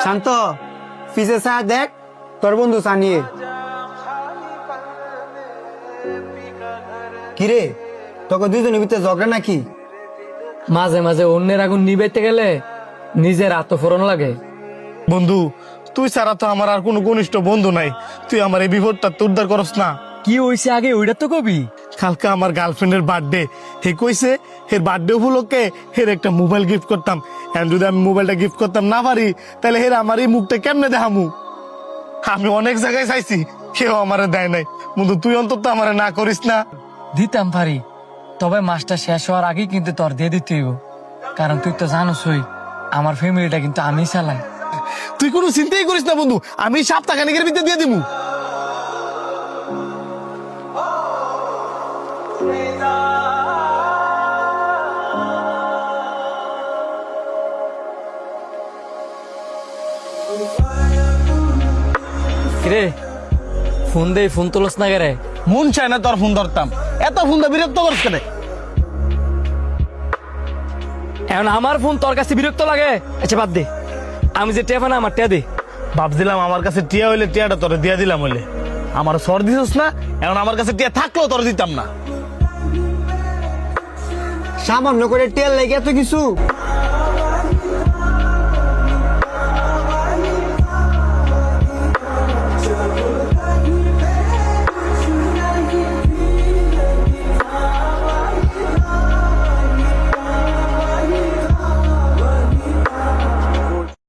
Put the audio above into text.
শান্ত, পিছে চা দেখ, তোর বন্ধু চা নিয়ে। কিরে, তোকে দুইজনের ভিতরে ঝগড়া নাকি? মাঝে মাঝে অন্যের আগুন নিবাইতে গেলে নিজের আত্মফোরণ লাগে। বন্ধু, তুই ছাড়া তো আমার আর কোনো ঘনিষ্ঠ বন্ধু নাই। তুই আমার এই বিপদটা উদ্ধার করস না। কি হইছে আগে ওইটা তো কবি। কালকে আমার গার্লফ্রেন্ডের বার্থডে, হে কইছে এর বার্থডে উপলক্ষে হের একটা মোবাইল গিফট করতাম। এখন যদি আমি মোবাইলটা গিফট করতাম না পারি, তাহলে হের আমার এই মুখটা কেমনে দেখামু? আমি অনেক জায়গায় চাইছি, কেউ আমারে দেয় নাই। বন্ধু, তুই অন্তত আমারে না করিস না। দিতাম পারি, তবে মাসটা শেষ হওয়ার আগেই কিন্তু তোর দিয়ে দিতে হইব। কারণ তুই তো জানোসই আমার ফ্যামিলিটা কিন্তু আমি চালাই। তুই কোনো চিন্তাই করিস না বন্ধু, আমি সপ্তাহখানেকের ভিতরে দিয়ে দিবো। কিরে, ফোন দে, ফোন তোলস না কেরে? মন চায় না তোর ফোন ধরতাম, এত ফোন দা বিরক্ত করিস কেন? এখন আমার ফোন তোর কাছে বিরক্ত লাগে? আচ্ছা বাদ দে, আমি যে টেপা না আমার টেয়া দে। ভাবছিলাম আমার কাছে টিয়া হইলে টিয়াটা তোরে দিয়া দিলাম হইলে। আমার সর দিছিস না, এখন আমার কাছে টিয়া থাকলেও তোর দিতাম না। সামান্য করে তেল লেগে এত কিছু?